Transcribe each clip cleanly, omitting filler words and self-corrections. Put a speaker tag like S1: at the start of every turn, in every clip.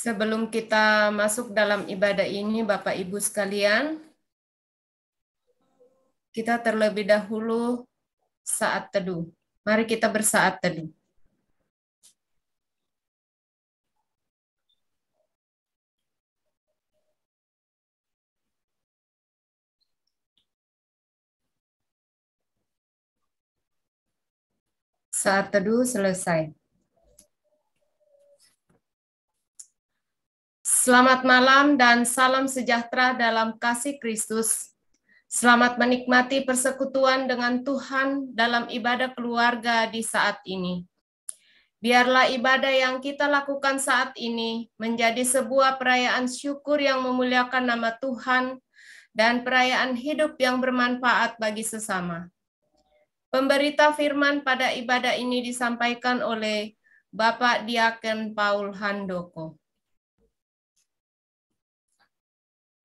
S1: Sebelum kita masuk dalam ibadah ini, Bapak Ibu sekalian, kita terlebih dahulu saat teduh. Mari kita bersaat teduh. Saat teduh selesai. Selamat malam dan salam sejahtera dalam kasih Kristus. Selamat menikmati persekutuan dengan Tuhan dalam ibadah keluarga di saat ini. Biarlah ibadah yang kita lakukan saat ini menjadi sebuah perayaan syukur yang memuliakan nama Tuhan dan perayaan hidup yang bermanfaat bagi sesama. Pemberita firman pada ibadah ini disampaikan oleh Bapak Diaken Paul Handoko.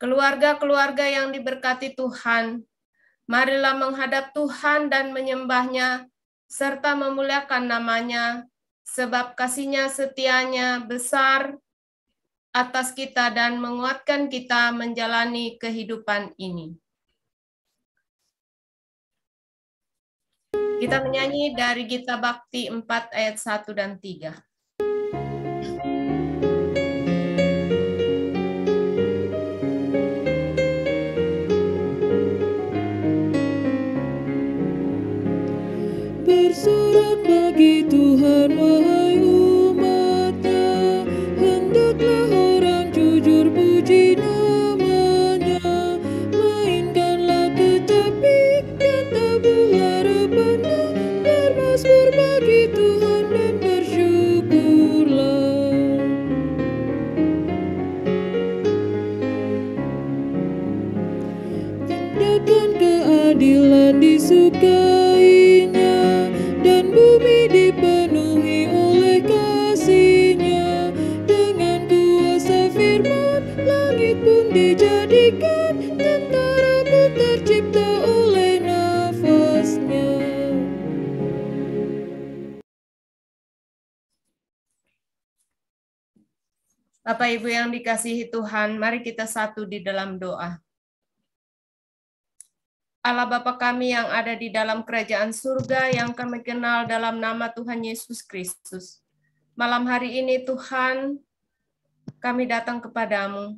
S1: Keluarga-keluarga yang diberkati Tuhan, marilah menghadap Tuhan dan menyembah-Nya, serta memuliakan nama-Nya, sebab kasih-Nya setianya besar atas kita dan menguatkan kita menjalani kehidupan ini. Kita menyanyi dari Gita Bakti 4 ayat 1 dan 3.
S2: Bersorak bagi Tuhan wahai umat-Nya, hendaklah orang jujur puji nama-Nya. Mainkanlah kecapi dan tabur harapan-Nya, bermazmur bagi Tuhan dan bersyukurlah. Tindakan keadilan disukainya, dan bumi dipenuhi oleh kasih-Nya. Dengan kuasa firman, langit pun dijadikan, tentara pun tercipta oleh nafas-Nya.
S1: Bapak Ibu yang dikasihi Tuhan, mari kita satu di dalam doa. Allah Bapa kami yang ada di dalam kerajaan surga yang kami kenal dalam nama Tuhan Yesus Kristus. Malam hari ini Tuhan, kami datang kepadamu,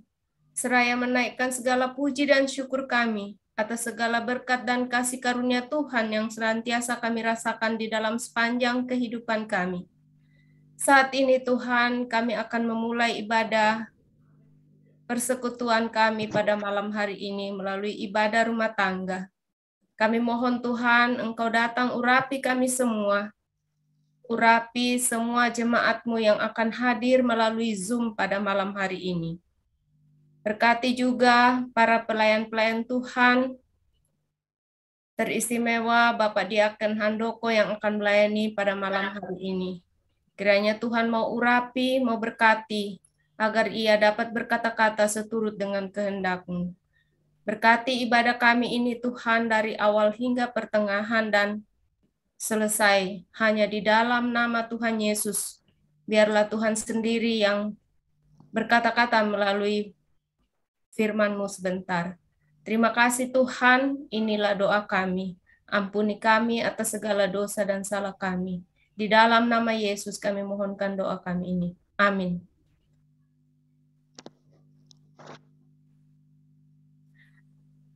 S1: seraya menaikkan segala puji dan syukur kami atas segala berkat dan kasih karunia Tuhan yang senantiasa kami rasakan di dalam sepanjang kehidupan kami. Saat ini Tuhan, kami akan memulai ibadah persekutuan kami pada malam hari ini melalui ibadah rumah tangga. Kami mohon Tuhan, Engkau datang urapi kami semua. Urapi semua jemaat-Mu yang akan hadir melalui Zoom pada malam hari ini. Berkati juga para pelayan-pelayan Tuhan, teristimewa Bapak Diaken Handoko yang akan melayani pada malam hari ini. Kiranya Tuhan mau urapi, mau berkati, agar ia dapat berkata-kata seturut dengan kehendak-Mu. Berkati ibadah kami ini Tuhan dari awal hingga pertengahan dan selesai hanya di dalam nama Tuhan Yesus. Biarlah Tuhan sendiri yang berkata-kata melalui firman-Mu sebentar. Terima kasih Tuhan, inilah doa kami. Ampuni kami atas segala dosa dan salah kami. Di dalam nama Yesus kami mohonkan doa kami ini. Amin.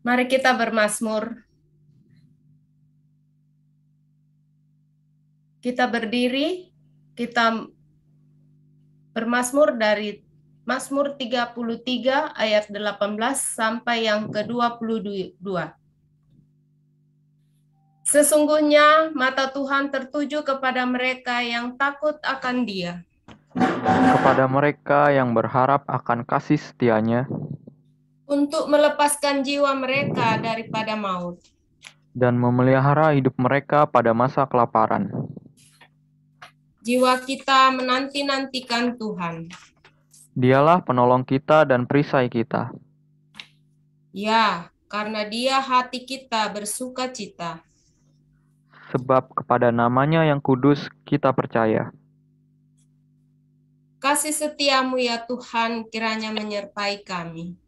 S1: Mari kita bermazmur. Kita berdiri, kita bermazmur dari Mazmur 33 ayat 18 sampai yang ke-22. Sesungguhnya mata Tuhan tertuju kepada mereka yang takut akan Dia,
S3: kepada mereka yang berharap akan kasih setia-Nya,
S1: untuk melepaskan jiwa mereka daripada maut
S3: dan memelihara hidup mereka pada masa kelaparan.
S1: Jiwa kita menanti-nantikan Tuhan.
S3: Dialah penolong kita dan perisai kita.
S1: Ya, karena Dia hati kita bersuka cita.
S3: Sebab kepada nama-Nya yang kudus kita percaya.
S1: Kasih setiamu ya Tuhan kiranya menyertai kami.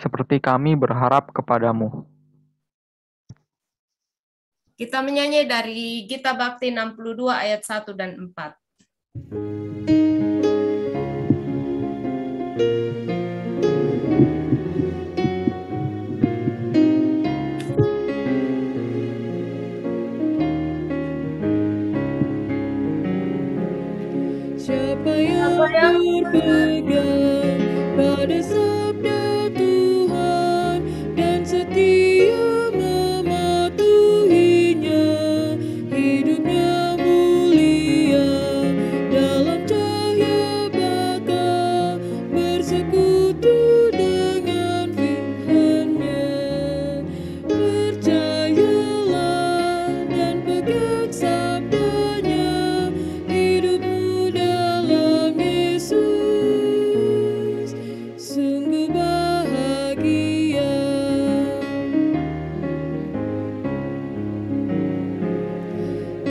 S3: Seperti kami berharap kepadamu.
S1: Kita menyanyi dari Gita Bakti 62 ayat 1 dan 4.
S2: Siapa yang berpegang pada sabda Tuhan dan setia mematuhinya, hidupnya mulia dalam cahaya baka, bersekutu dengan firman-Nya. Percayalah dan pegang sabdanya, hidupmu dalam Yesus sungguh bahagia.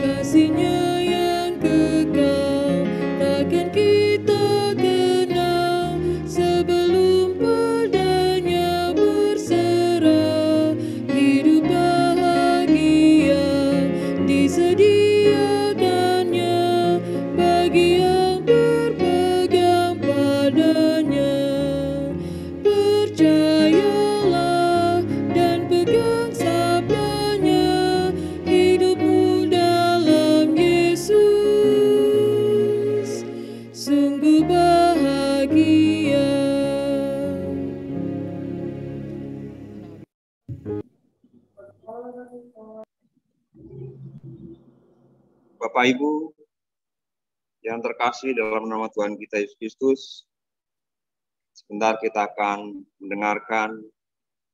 S2: Kasih-Nya yang kekal takkan kita kenal sebelum padanya berserah. Hidup bahagia disediakannya bagi yang berpegang padanya. Percayalah dan pegang sabdanya, hidupmu dalam Yesus sungguh bahagia.
S4: Bapak Ibu yang terkasih dalam nama Tuhan kita Yesus Kristus, sebentar kita akan mendengarkan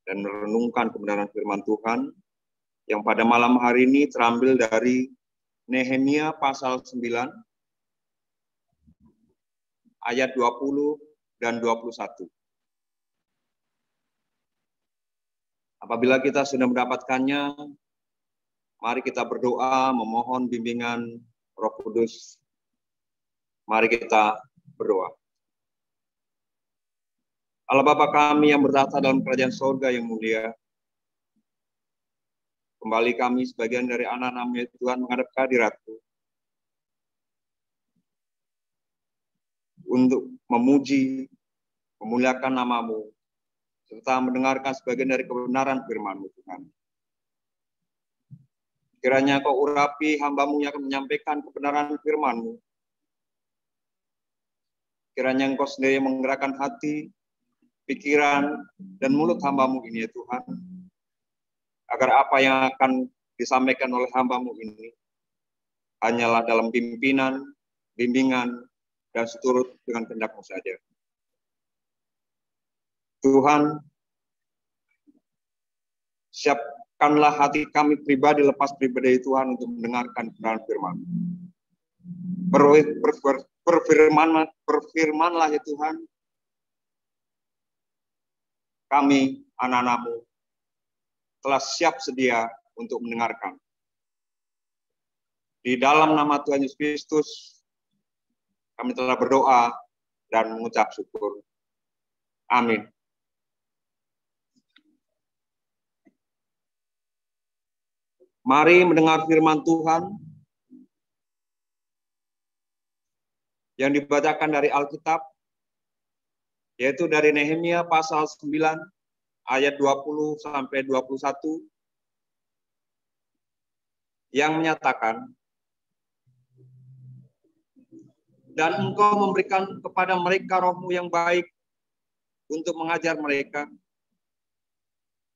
S4: dan merenungkan kebenaran firman Tuhan yang pada malam hari ini terambil dari Nehemia pasal 9 ayat 20 dan 21. Apabila kita sudah mendapatkannya, mari kita berdoa memohon bimbingan Roh Kudus. Mari kita berdoa. Allah Bapa kami yang bertahta dalam kerajaan surga yang mulia, kembali kami sebagian dari anak-anak Tuhan menghadap kehadirat-Mu untuk memuji, memuliakan nama-Mu, serta mendengarkan sebagian dari kebenaran firman-Mu Tuhan. Kiranya Kau urapi hamba-Mu yang akan menyampaikan kebenaran firman-Mu. Kiranya Engkau sendiri menggerakkan hati, pikiran, dan mulut hamba-Mu ini ya Tuhan. Agar apa yang akan disampaikan oleh hamba-Mu ini hanyalah dalam pimpinan, bimbingan, dan seturut dengan kehendak-Mu saja. Tuhan, siapkanlah hati kami pribadi lepas pribadi Tuhan untuk mendengarkan kebenaran firman. Berfirmanlah ya Tuhan, kami anak-anak-Mu telah siap sedia untuk mendengarkan. Di dalam nama Tuhan Yesus Kristus, kami telah berdoa dan mengucap syukur. Amin. Mari mendengar firman Tuhan yang dibacakan dari Alkitab, yaitu dari Nehemia pasal 9 ayat 20 sampai 21 yang menyatakan, dan Engkau memberikan kepada mereka Roh-Mu yang baik untuk mengajar mereka.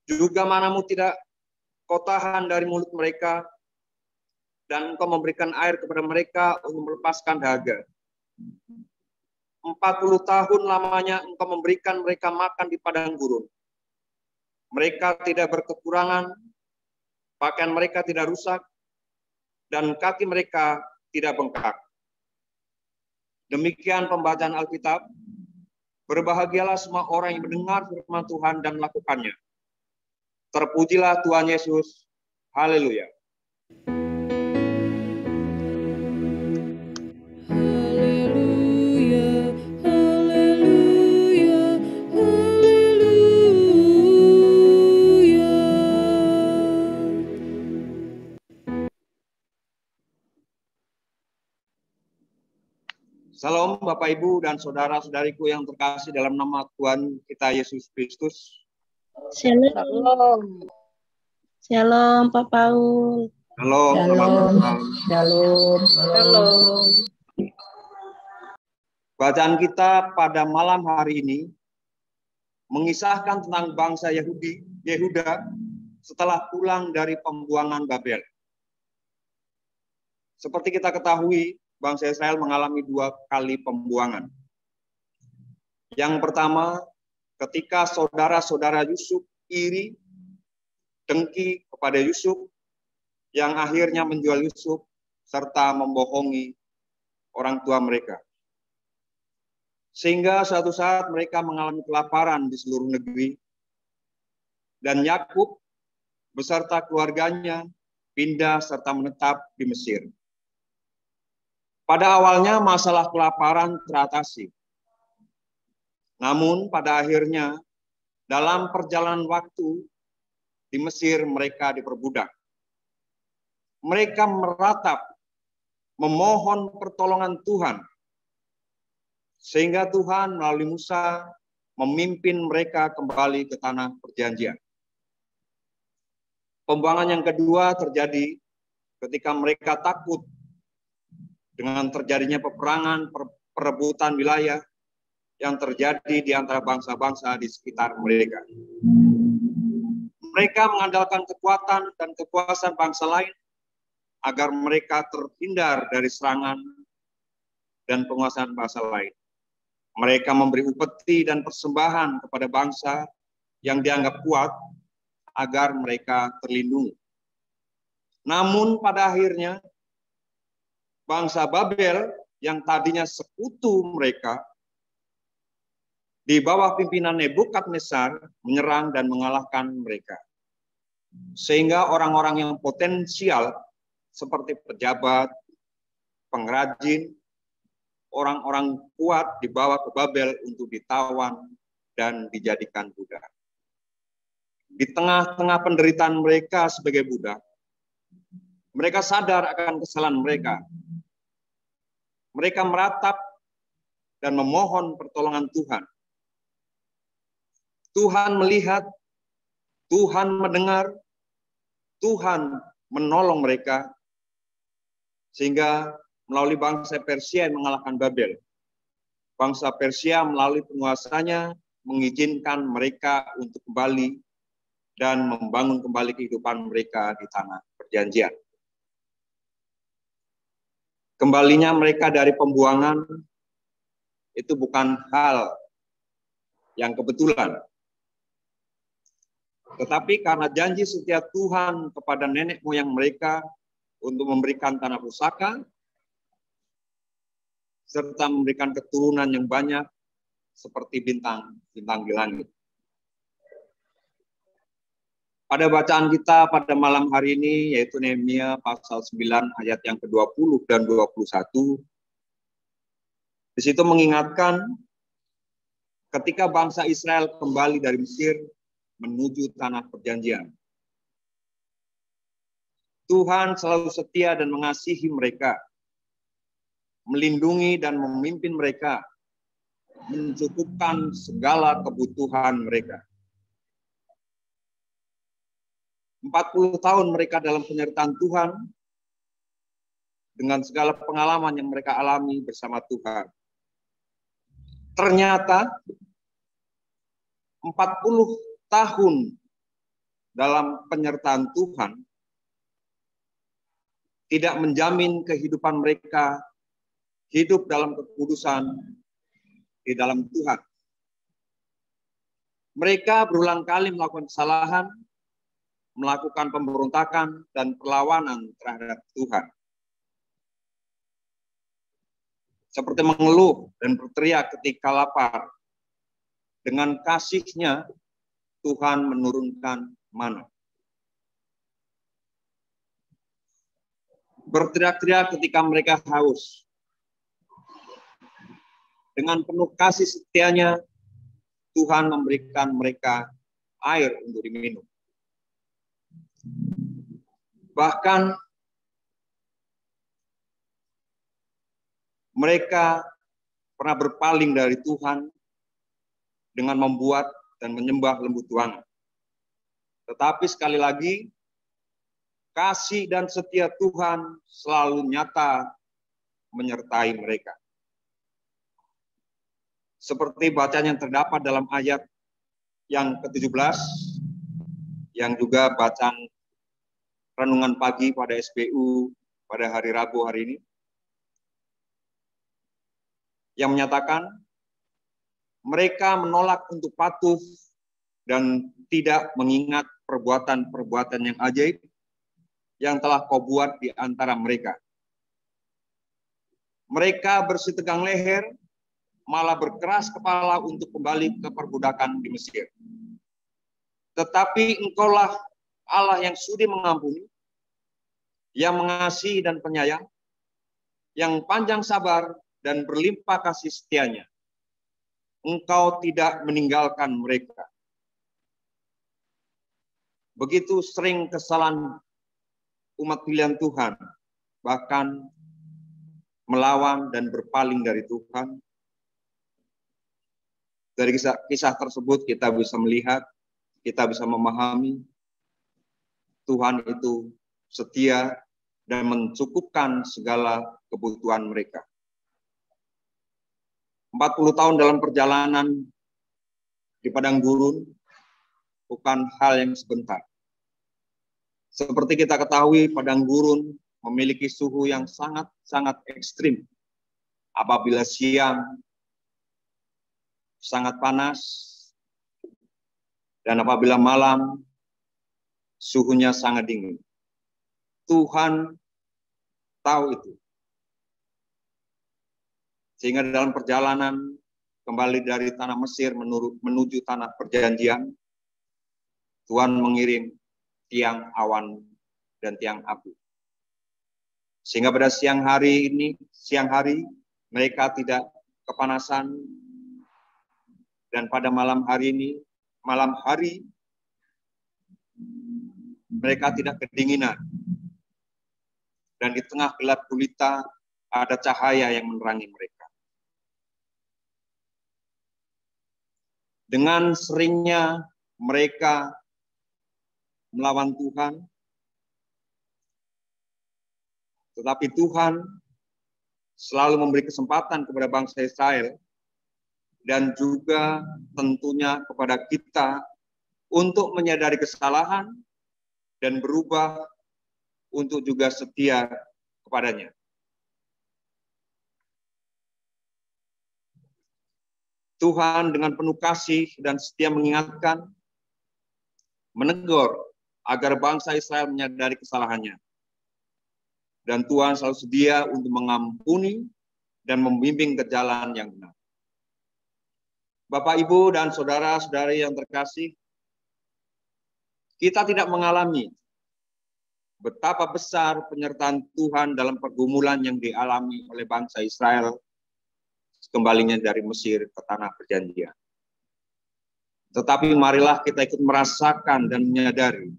S4: Juga mana-Mu tidak Kau tahan dari mulut mereka, dan Engkau memberikan air kepada mereka untuk melepaskan dahaga. 40 tahun lamanya Engkau memberikan mereka makan di padang gurun. Mereka tidak berkekurangan, pakaian mereka tidak rusak, dan kaki mereka tidak bengkak. Demikian pembacaan Alkitab. Berbahagialah semua orang yang mendengar firman Tuhan dan melakukannya. Terpujilah Tuhan Yesus. Haleluya.
S2: Haleluya, haleluya, haleluya.
S4: Salam Bapak Ibu dan saudara-saudariku yang terkasih dalam nama Tuhan kita Yesus Kristus.
S5: Shalom. Shalom, Pak Paul.
S4: Halo, selamat malam.
S5: Shalom. Shalom.
S4: Bacaan kita pada malam hari ini mengisahkan tentang bangsa Yehuda setelah pulang dari pembuangan Babel. Seperti kita ketahui, bangsa Israel mengalami 2 kali pembuangan. Yang pertama, ketika saudara-saudara Yusuf iri, dengki kepada Yusuf, yang akhirnya menjual Yusuf serta membohongi orang tua mereka. Sehingga suatu saat mereka mengalami kelaparan di seluruh negeri, dan Yakub beserta keluarganya pindah serta menetap di Mesir. Pada awalnya masalah kelaparan teratasi. Namun pada akhirnya dalam perjalanan waktu di Mesir mereka diperbudak. Mereka meratap, memohon pertolongan Tuhan. Sehingga Tuhan melalui Musa memimpin mereka kembali ke tanah perjanjian. Pembuangan yang kedua terjadi ketika mereka takut dengan terjadinya peperangan, perebutan wilayah yang terjadi di antara bangsa-bangsa di sekitar mereka. Mereka mengandalkan kekuatan dan kekuasaan bangsa lain agar mereka terhindar dari serangan dan penguasaan bangsa lain. Mereka memberi upeti dan persembahan kepada bangsa yang dianggap kuat agar mereka terlindungi. Namun pada akhirnya bangsa Babel yang tadinya sekutu mereka di bawah pimpinan Nebukadnezar menyerang dan mengalahkan mereka. Sehingga orang-orang yang potensial seperti pejabat, pengrajin, orang-orang kuat dibawa ke Babel untuk ditawan dan dijadikan budak. Di tengah-tengah penderitaan mereka sebagai budak, mereka sadar akan kesalahan mereka. Mereka meratap dan memohon pertolongan Tuhan. Tuhan melihat, Tuhan mendengar, Tuhan menolong mereka, sehingga melalui bangsa Persia yang mengalahkan Babel. Bangsa Persia melalui penguasanya mengizinkan mereka untuk kembali dan membangun kembali kehidupan mereka di tanah perjanjian. Kembalinya mereka dari pembuangan itu bukan hal yang kebetulan. Tetapi karena janji setia Tuhan kepada nenek moyang mereka untuk memberikan tanah pusaka, serta memberikan keturunan yang banyak seperti bintang-bintang di langit. Pada bacaan kita pada malam hari ini, yaitu Nehemia pasal 9 ayat yang ke-20 dan 21, di situ mengingatkan ketika bangsa Israel kembali dari Mesir menuju tanah perjanjian. Tuhan selalu setia dan mengasihi mereka, melindungi dan memimpin mereka, mencukupkan segala kebutuhan mereka. 40 tahun mereka dalam penyertaan Tuhan, dengan segala pengalaman yang mereka alami bersama Tuhan. Ternyata 40 tahun dalam penyertaan Tuhan tidak menjamin kehidupan mereka hidup dalam kekudusan di dalam Tuhan. Mereka berulang kali melakukan kesalahan, melakukan pemberontakan dan perlawanan terhadap Tuhan. Seperti mengeluh dan berteriak ketika lapar. Dengan kasih-Nya, Tuhan menurunkan mana. Berteriak-teriak ketika mereka haus. Dengan penuh kasih setia-Nya, Tuhan memberikan mereka air untuk diminum. Bahkan mereka pernah berpaling dari Tuhan dengan membuat dan menyembah lembu tuangan. Tetapi sekali lagi, kasih dan setia Tuhan selalu nyata menyertai mereka. Seperti bacaan yang terdapat dalam ayat yang ke-17, yang juga bacaan renungan pagi pada SBU pada hari Rabu hari ini, yang menyatakan mereka menolak untuk patuh dan tidak mengingat perbuatan-perbuatan yang ajaib yang telah Kau buat di antara mereka. Mereka bersitegang leher, malah berkeras kepala untuk kembali ke perbudakan di Mesir. Tetapi Engkaulah Allah yang sudi mengampuni, yang mengasihi dan penyayang, yang panjang sabar dan berlimpah kasih setia-Nya. Engkau tidak meninggalkan mereka. Begitu sering kesalahan umat pilihan Tuhan, bahkan melawan dan berpaling dari Tuhan. Dari kisah tersebut kita bisa melihat, kita bisa memahami Tuhan itu setia dan mencukupkan segala kebutuhan mereka. 40 tahun dalam perjalanan di padang gurun bukan hal yang sebentar. Seperti kita ketahui, padang gurun memiliki suhu yang sangat ekstrim. Apabila siang sangat panas, dan apabila malam suhunya sangat dingin. Tuhan tahu itu. Sehingga dalam perjalanan kembali dari tanah Mesir menuju tanah perjanjian, Tuhan mengirim tiang awan dan tiang api. Sehingga pada siang hari mereka tidak kepanasan, dan pada malam hari mereka tidak kedinginan. Dan di tengah gelap gulita ada cahaya yang menerangi mereka. Dengan seringnya mereka melawan Tuhan, tetapi Tuhan selalu memberi kesempatan kepada bangsa Israel dan juga tentunya kepada kita untuk menyadari kesalahan dan berubah untuk juga setia kepadanya. Tuhan dengan penuh kasih dan setia mengingatkan, menegur agar bangsa Israel menyadari kesalahannya. Dan Tuhan selalu sedia untuk mengampuni dan membimbing ke jalan yang benar. Bapak, Ibu, dan saudara-saudari yang terkasih, kita tidak mengalami betapa besar penyertaan Tuhan dalam pergumulan yang dialami oleh bangsa Israel kembalinya dari Mesir ke tanah perjanjian. Tetapi marilah kita ikut merasakan dan menyadari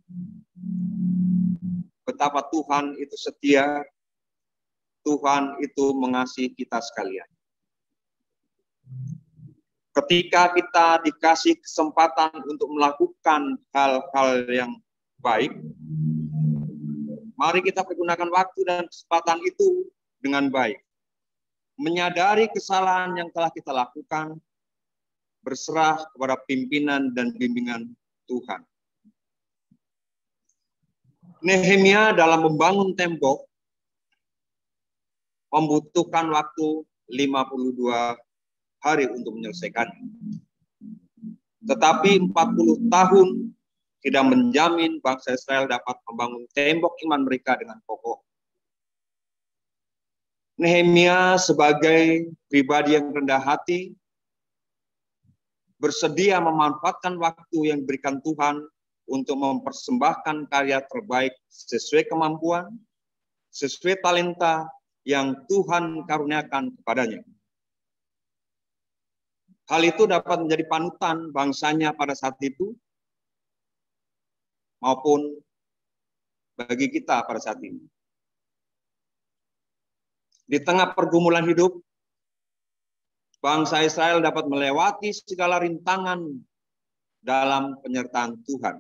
S4: betapa Tuhan itu setia, Tuhan itu mengasihi kita sekalian. Ketika kita dikasih kesempatan untuk melakukan hal-hal yang baik, mari kita pergunakan waktu dan kesempatan itu dengan baik. Menyadari kesalahan yang telah kita lakukan, berserah kepada pimpinan dan bimbingan Tuhan. Nehemia dalam membangun tembok membutuhkan waktu 52 hari untuk menyelesaikannya. Tetapi 40 tahun tidak menjamin bangsa Israel dapat membangun tembok iman mereka dengan kokoh. Nehemia sebagai pribadi yang rendah hati bersedia memanfaatkan waktu yang diberikan Tuhan untuk mempersembahkan karya terbaik sesuai kemampuan, sesuai talenta yang Tuhan karuniakan kepadanya. Hal itu dapat menjadi panutan bangsanya pada saat itu, maupun bagi kita pada saat ini. Di tengah pergumulan hidup, bangsa Israel dapat melewati segala rintangan dalam penyertaan Tuhan.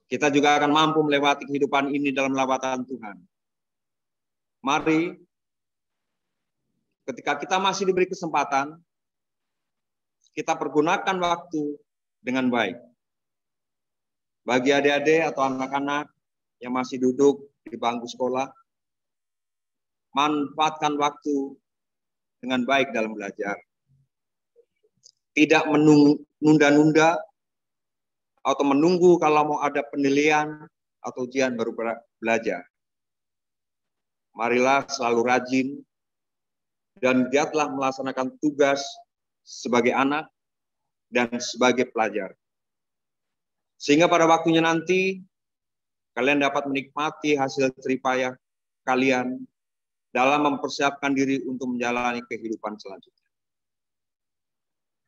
S4: Kita juga akan mampu melewati kehidupan ini dalam lawatan Tuhan. Mari, ketika kita masih diberi kesempatan, kita pergunakan waktu dengan baik. Bagi adik-adik atau anak-anak yang masih duduk di bangku sekolah, manfaatkan waktu dengan baik dalam belajar. Tidak menunda-nunda atau menunggu kalau mau ada penilaian atau ujian baru belajar. Marilah selalu rajin dan giatlah melaksanakan tugas sebagai anak dan sebagai pelajar. Sehingga pada waktunya nanti kalian dapat menikmati hasil jeripayah kalian dalam mempersiapkan diri untuk menjalani kehidupan selanjutnya.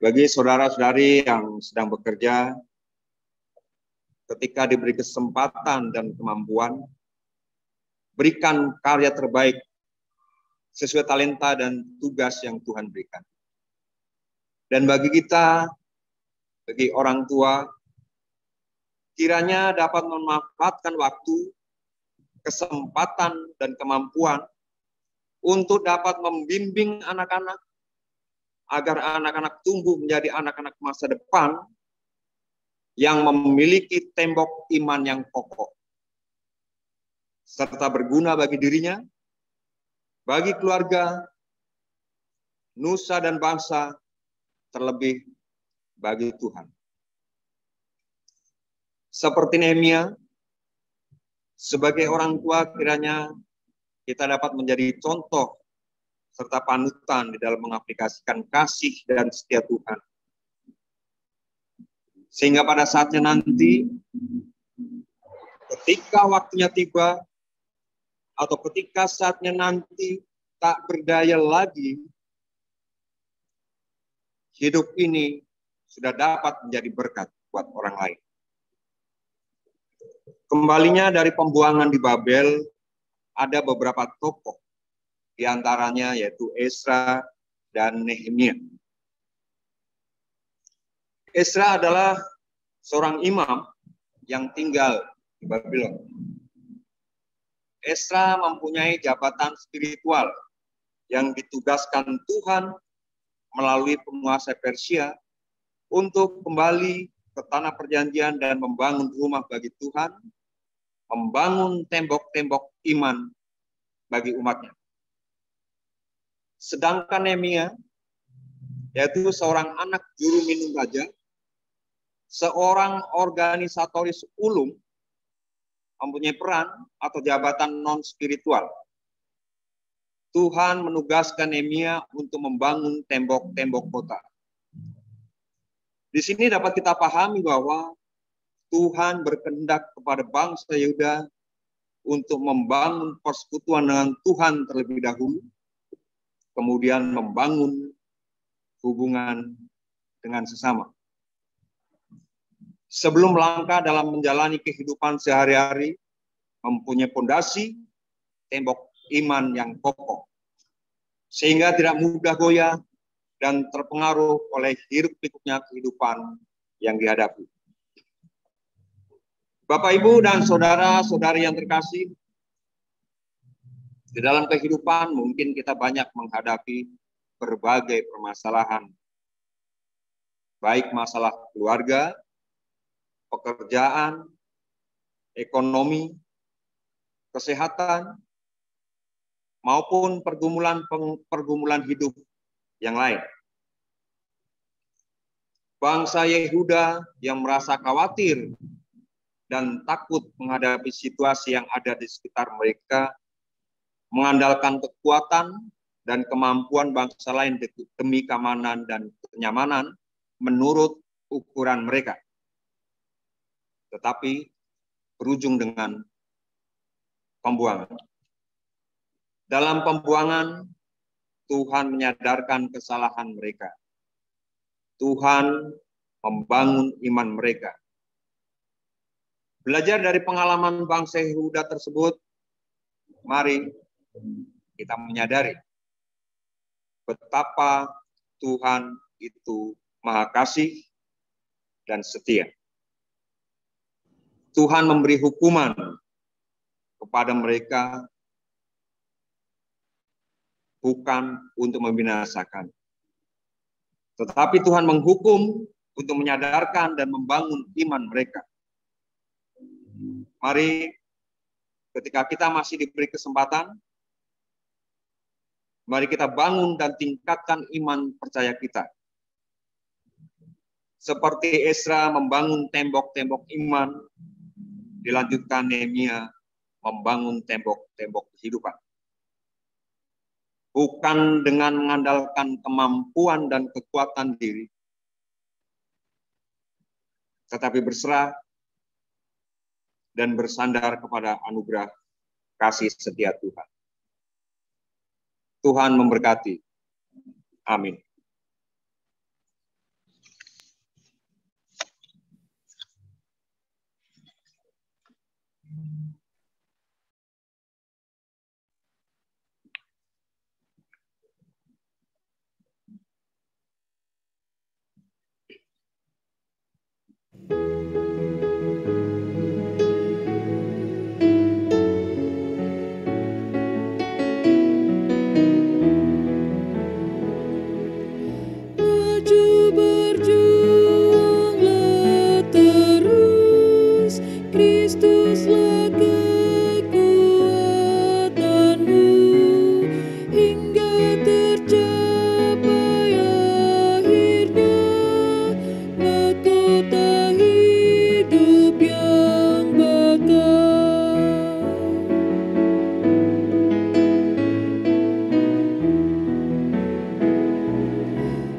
S4: Bagi saudara-saudari yang sedang bekerja, ketika diberi kesempatan dan kemampuan, berikan karya terbaik sesuai talenta dan tugas yang Tuhan berikan. Dan bagi kita, bagi orang tua, kiranya dapat memanfaatkan waktu, kesempatan, dan kemampuan untuk dapat membimbing anak-anak agar anak-anak tumbuh menjadi anak-anak masa depan yang memiliki tembok iman yang kokoh, serta berguna bagi dirinya, bagi keluarga, nusa dan bangsa, terlebih bagi Tuhan. Seperti Nehemia, sebagai orang tua kiranya kita dapat menjadi contoh serta panutan di dalam mengaplikasikan kasih dan setia Tuhan. Sehingga pada saatnya nanti, ketika waktunya tiba, atau ketika saatnya nanti tak berdaya lagi, hidup ini sudah dapat menjadi berkat buat orang lain. Kembalinya dari pembuangan di Babel, ada beberapa tokoh, di antaranya yaitu Ezra dan Nehemia. Ezra adalah seorang imam yang tinggal di Babylon. Ezra mempunyai jabatan spiritual yang ditugaskan Tuhan melalui penguasa Persia untuk kembali ke tanah perjanjian dan membangun rumah bagi Tuhan, membangun tembok-tembok iman bagi umatnya. Sedangkan Nehemia, yaitu seorang anak juru minum raja, seorang organisatoris ulung, mempunyai peran atau jabatan non-spiritual. Tuhan menugaskan Nehemia untuk membangun tembok-tembok kota. Di sini dapat kita pahami bahwa Tuhan berkehendak kepada bangsa Yehuda untuk membangun persekutuan dengan Tuhan terlebih dahulu, kemudian membangun hubungan dengan sesama. Sebelum melangkah dalam menjalani kehidupan sehari-hari, mempunyai fondasi tembok iman yang kokoh, sehingga tidak mudah goyah dan terpengaruh oleh hiruk-pikuknya kehidupan yang dihadapi. Bapak, Ibu, dan saudara-saudari yang terkasih, di dalam kehidupan mungkin kita banyak menghadapi berbagai permasalahan, baik masalah keluarga, pekerjaan, ekonomi, kesehatan, maupun pergumulan hidup yang lain. Bangsa Yehuda yang merasa khawatir dan takut menghadapi situasi yang ada di sekitar mereka, mengandalkan kekuatan dan kemampuan bangsa lain demi keamanan dan kenyamanan menurut ukuran mereka. Tetapi berujung dengan pembuangan. Dalam pembuangan, Tuhan menyadarkan kesalahan mereka. Tuhan membangun iman mereka. Belajar dari pengalaman bangsa Yehuda tersebut, mari kita menyadari betapa Tuhan itu Maha Kasih dan setia. Tuhan memberi hukuman kepada mereka bukan untuk membinasakan. Tetapi Tuhan menghukum untuk menyadarkan dan membangun iman mereka. Mari ketika kita masih diberi kesempatan, mari kita bangun dan tingkatkan iman percaya kita. Seperti Ezra membangun tembok-tembok iman, dilanjutkan Nehemia membangun tembok-tembok kehidupan. Bukan dengan mengandalkan kemampuan dan kekuatan diri, tetapi berserah dan bersandar kepada anugerah kasih setia Tuhan. Tuhan memberkati. Amin.
S2: Maju berjuanglah terus, Kristuslah kekuatanmu, hingga tercapai akhirnya mahkota hidup yang bakal.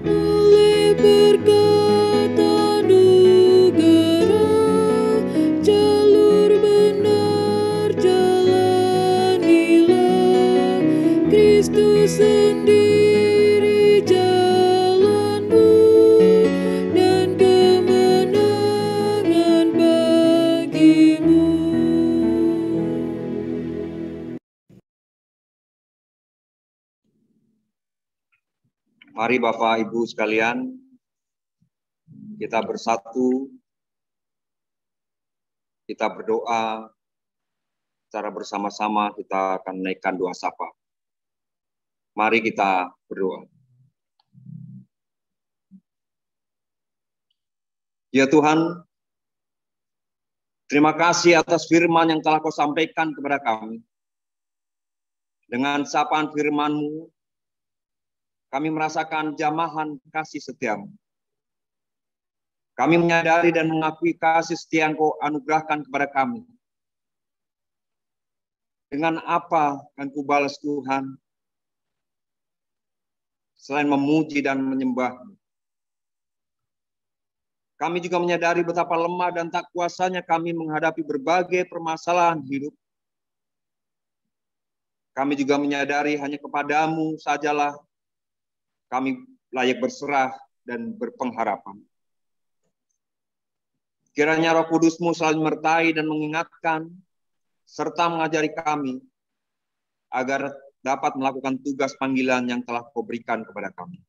S2: Oleh berkat anugerah, jalur benar jalanilah, Kristus sendiri jalanmu dan kemenangan bagimu.
S4: Mari Bapak Ibu sekalian, kita bersatu, kita berdoa, secara bersama-sama kita akan menaikkan doa sapa. Mari kita berdoa. Ya Tuhan, terima kasih atas firman yang telah Kau sampaikan kepada kami. Dengan sapaan firman-Mu, kami merasakan jamahan kasih setiamu. Kami menyadari dan mengakui kasih setia yang Kau anugerahkan kepada kami. Dengan apa akan ku balas Tuhan, selain memuji dan menyembah-Mu? Kami juga menyadari betapa lemah dan tak kuasanya kami menghadapi berbagai permasalahan hidup. Kami juga menyadari hanya kepada-Mu sajalah kami layak berserah dan berpengharapan. Kiranya Roh Kudus-Mu selalu menyertai dan mengingatkan, serta mengajari kami, agar dapat melakukan tugas panggilan yang telah Kau berikan kepada kami.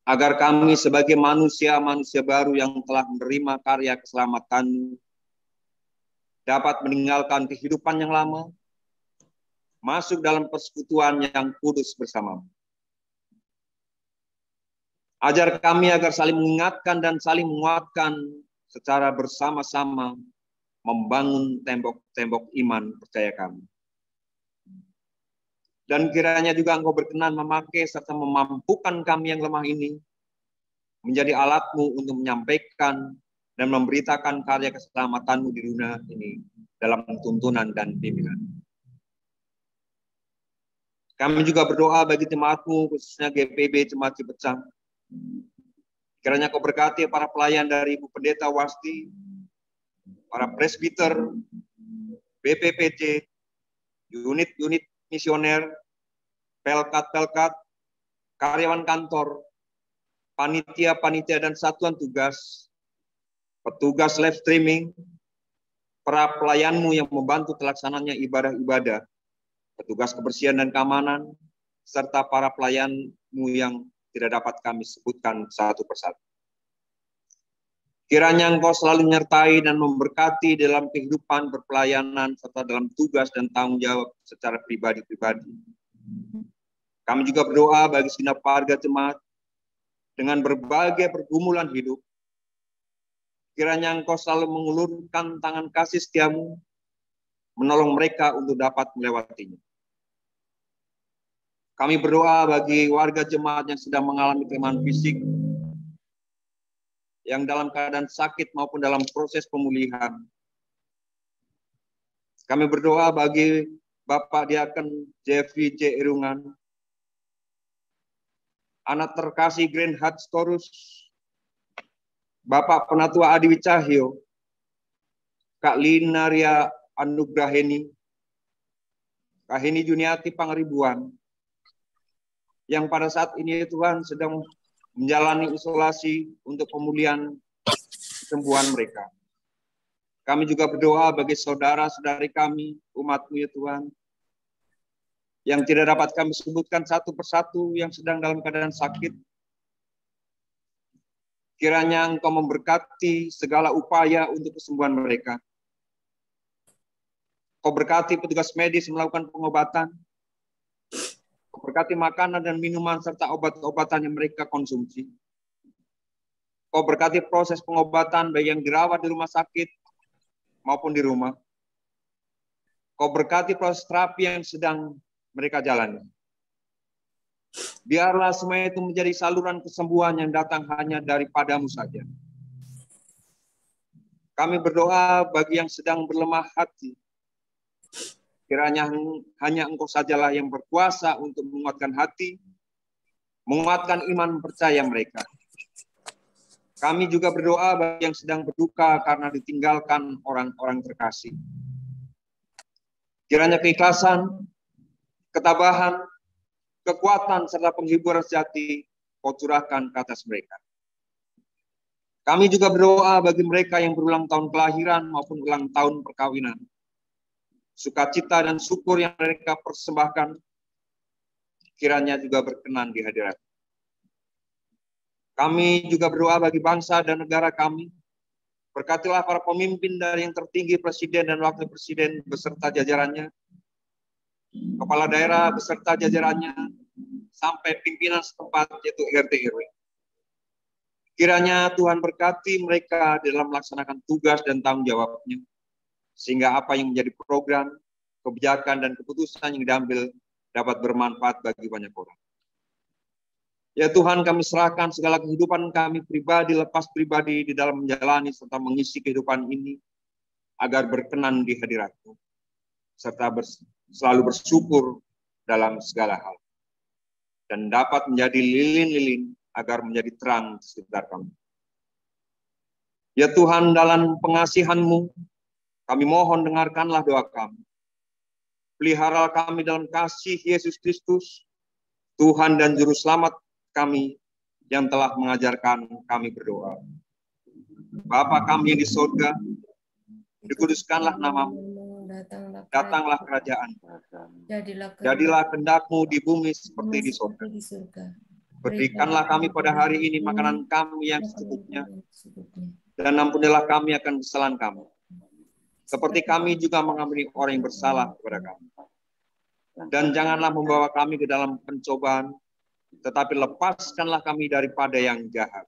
S4: Agar kami sebagai manusia-manusia baru yang telah menerima karya keselamatan-Mu, dapat meninggalkan kehidupan yang lama, masuk dalam persekutuan yang kudus bersama-Mu. Ajar kami agar saling mengingatkan dan saling menguatkan secara bersama-sama membangun tembok-tembok iman percaya kami. Dan kiranya juga Engkau berkenan memakai serta memampukan kami yang lemah ini menjadi alat-Mu untuk menyampaikan dan memberitakan karya keselamatan-Mu di dunia ini dalam tuntunan dan bimbingan. Kami juga berdoa bagi jemaat-Mu, khususnya GPB Jemaat Cipecang. Kiranya Kau berkati para pelayan dari Ibu Pendeta Wasti, para presbiter, BPPC, unit-unit misioner, pelkat-pelkat, karyawan kantor, panitia-panitia dan satuan tugas, petugas live streaming, para pelayan-Mu yang membantu pelaksananya ibadah-ibadah, petugas kebersihan dan keamanan, serta para pelayan-Mu yang tidak dapat kami sebutkan satu persatu. Kiranya Engkau selalu menyertai dan memberkati dalam kehidupan berpelayanan serta dalam tugas dan tanggung jawab secara pribadi-pribadi. Kami juga berdoa bagi segenap warga jemaat dengan berbagai pergumulan hidup. Kiranya Engkau selalu mengulurkan tangan kasih setia-Mu, menolong mereka untuk dapat melewatinya. Kami berdoa bagi warga jemaat yang sedang mengalami kelemahan fisik, yang dalam keadaan sakit maupun dalam proses pemulihan. Kami berdoa bagi Bapak Diaken Jeffrey J. Irungan, anak terkasih Grand Hatstorus, Bapak Penatua Adi Wicahyo, Kak Linaria Anugraheni, Kak Heni Juniati Pangeribuan, yang pada saat ini Tuhan sedang menjalani isolasi untuk pemulihan kesembuhan mereka. Kami juga berdoa bagi saudara-saudari kami, umat-Mu ya Tuhan, yang tidak dapat kami sebutkan satu persatu yang sedang dalam keadaan sakit. Kiranya Engkau memberkati segala upaya untuk kesembuhan mereka. Kau berkati petugas medis melakukan pengobatan. Berkati makanan dan minuman serta obat-obatan yang mereka konsumsi. Kau berkati proses pengobatan baik yang dirawat di rumah sakit maupun di rumah. Kau berkati proses terapi yang sedang mereka jalani. Biarlah semua itu menjadi saluran kesembuhan yang datang hanya daripada-Mu saja. Kami berdoa bagi yang sedang berlemah hati. Kiranya hanya Engkau sajalah yang berkuasa untuk menguatkan hati, menguatkan iman percaya mereka. Kami juga berdoa bagi yang sedang berduka karena ditinggalkan orang-orang terkasih. Kiranya keikhlasan, ketabahan, kekuatan, serta penghiburan sejati Kau curahkan ke atas mereka. Kami juga berdoa bagi mereka yang berulang tahun kelahiran maupun ulang tahun perkawinan. Sukacita dan syukur yang mereka persembahkan, kiranya juga berkenan di hadirat. Kami juga berdoa bagi bangsa dan negara kami. Berkatilah para pemimpin dari yang tertinggi presiden dan wakil presiden beserta jajarannya, kepala daerah beserta jajarannya, sampai pimpinan setempat yaitu RT/RW. Kiranya Tuhan berkati mereka dalam melaksanakan tugas dan tanggung jawabnya, sehingga apa yang menjadi program, kebijakan, dan keputusan yang diambil dapat bermanfaat bagi banyak orang. Ya Tuhan, kami serahkan segala kehidupan kami pribadi, lepas pribadi di dalam menjalani serta mengisi kehidupan ini, agar berkenan di hadirat-Mu, serta selalu bersyukur dalam segala hal, dan dapat menjadi lilin-lilin agar menjadi terang di sekitar kami. Ya Tuhan, dalam pengasihan-Mu, kami mohon dengarkanlah doa kami. Peliharalah kami dalam kasih Yesus Kristus, Tuhan dan Juru Selamat kami yang telah mengajarkan kami berdoa. Bapa kami yang di surga, dikuduskanlah nama-Mu, datanglah kerajaan, jadilah kehendak-Mu di bumi seperti di surga. Berikanlah kami pada hari ini makanan kami yang secukupnya, dan ampunilah kami akan kesalahan kami, seperti kami juga mengampuni orang yang bersalah kepada kami. Dan janganlah membawa kami ke dalam pencobaan, tetapi lepaskanlah kami daripada yang jahat.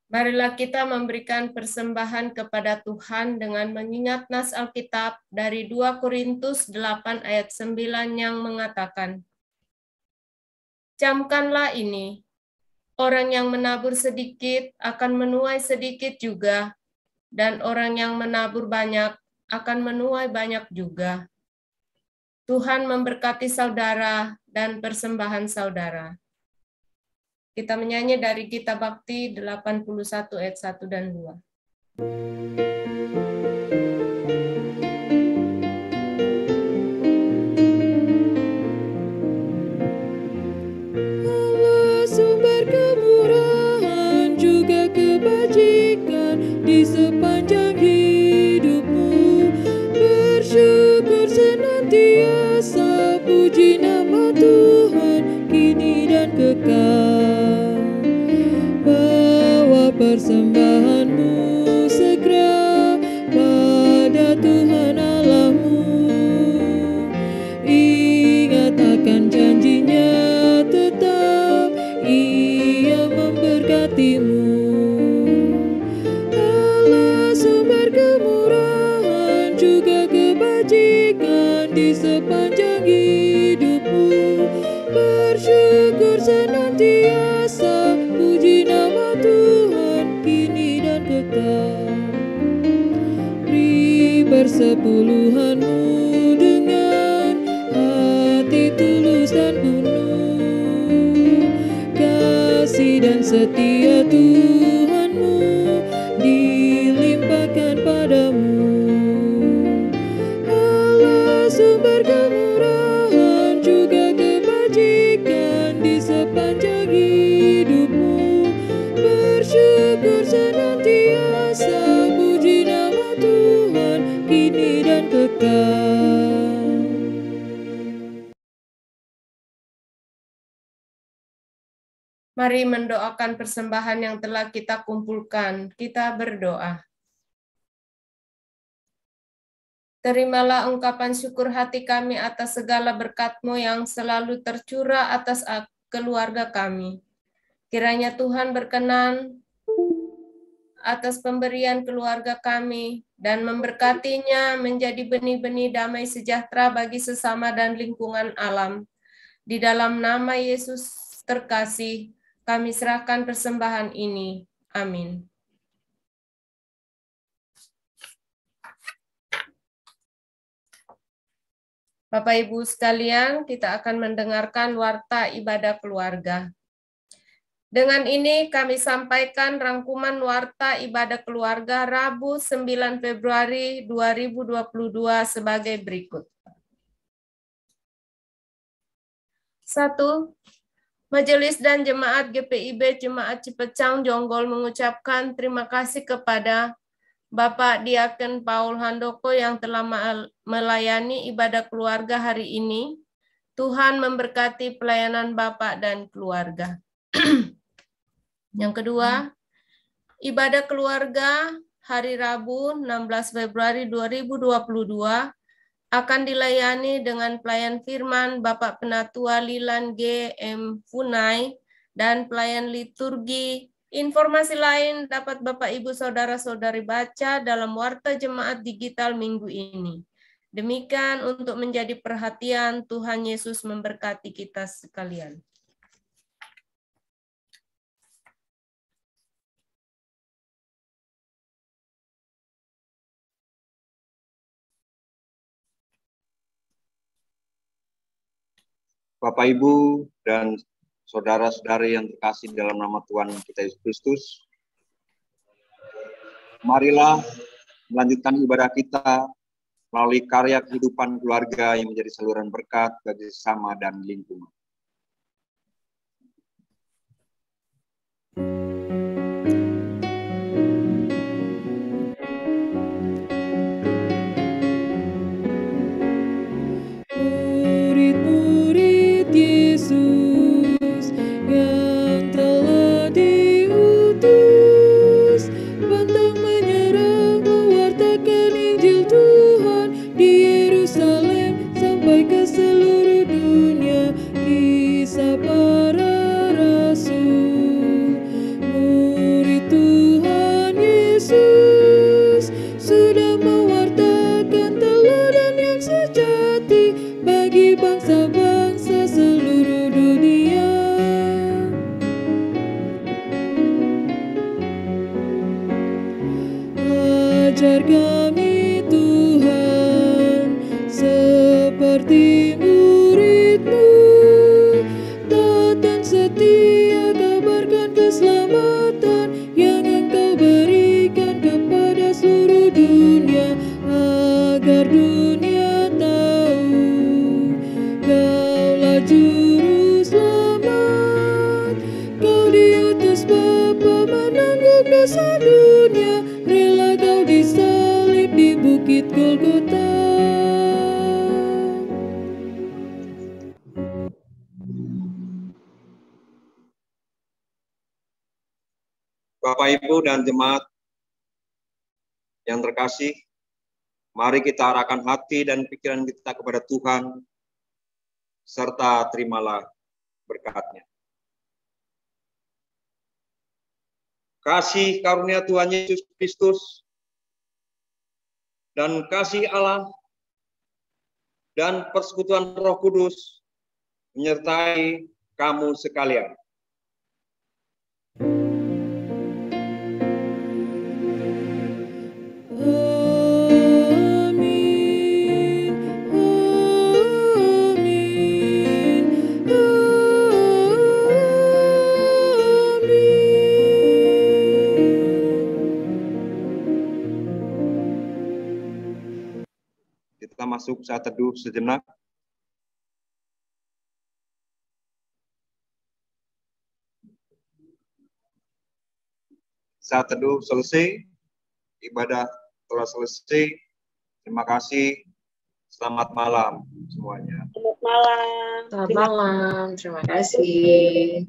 S1: Marilah kita memberikan persembahan kepada Tuhan dengan mengingat nas Alkitab dari 2 Korintus 8 ayat 9 yang mengatakan, "Camkanlah ini, orang yang menabur sedikit akan menuai sedikit juga, dan orang yang menabur banyak akan menuai banyak juga." Tuhan memberkati saudara dan persembahan saudara. Kita menyanyi dari Kitab Bakti 81 ayat 1 dan 2.
S2: Allah sumber kemurahan juga kebajikan di sepanjang hidupmu. Bersyukur senantiasa, puji nama Tuhan kini dan kekal. Bawa persembahanmu segera pada Tuhan Allahmu. Ingat akan janjinya tetap, Ia memberkatimu. Allah sumber kemurahan juga kebajikan di sepanjang hidupmu. Bersyukur senantiasa, puji nama Tuhan kini dan kekal. Beri persepuluhanmu dengan hati tulus dan penuh. Kasih dan setia Tuhanmu dilimpahkan padamu. Allah sumber kemurahan juga kebajikan di sepanjang hidupmu. Bersyukur senantiasa, puji nama Tuhan kini dan kekal.
S1: Mari mendoakan persembahan yang telah kita kumpulkan. Kita berdoa. Terimalah ungkapan syukur hati kami atas segala berkat-Mu yang selalu tercurah atas keluarga kami. Kiranya Tuhan berkenan atas pemberian keluarga kami dan memberkatinya menjadi benih-benih damai sejahtera bagi sesama dan lingkungan alam. Di dalam nama Yesus terkasih, kami serahkan persembahan ini. Amin. Bapak Ibu sekalian, kita akan mendengarkan warta ibadah keluarga. Dengan ini kami sampaikan rangkuman warta ibadah keluarga Rabu 9 Februari 2022 sebagai berikut. 1. Majelis dan Jemaat GPIB Jemaat Cipecang Jonggol mengucapkan terima kasih kepada Bapak Diaken Paul Handoko yang telah melayani ibadah keluarga hari ini. Tuhan memberkati pelayanan Bapak dan keluarga. Yang kedua, ibadah keluarga hari Rabu 16 Februari 2022 akan dilayani dengan pelayan firman Bapak Penatua Lilan G. M. Funai dan pelayan liturgi. Informasi lain dapat Bapak Ibu Saudara-saudari baca dalam Warta Jemaat Digital minggu ini. Demikian untuk menjadi perhatian, Tuhan Yesus memberkati kita sekalian.
S4: Bapak, Ibu, dan saudara-saudari yang terkasih dalam nama Tuhan kita Yesus Kristus, marilah melanjutkan ibadah kita melalui karya kehidupan keluarga yang menjadi saluran berkat bagi sesama dan lingkungan.
S2: Murid-murid Yesus yang telah diutus, pantang menyerah mewartakan Injil Tuhan di Yerusalem sampai ke seluruh dunia. Yesus sudah mewartakan teladan yang sejati bagi bangsa-bangsa seluruh dunia. Ajar kami Tuhan seperti murid-Mu, taat dan setia kabarkan keselamatan yang Engkau berikan kepada seluruh dunia, agar dunia tahu Kaulah Juru Selamat. Kau diutus Bapa menanggung dosa dunia, rela Kau disalib di bukit Golgota.
S4: Bapak, Ibu, dan jemaat yang terkasih, mari kita arahkan hati dan pikiran kita kepada Tuhan, serta terimalah berkat-Nya. Kasih karunia Tuhan Yesus Kristus dan kasih Allah dan persekutuan Roh Kudus menyertai kamu sekalian.
S2: Amin, amin, amin.
S4: Kita masuk saat teduh sejenak. Saat teduh selesai, ibadah telah selesai. Terima kasih. Selamat malam semuanya.
S5: Selamat malam.
S6: Selamat malam, terima kasih.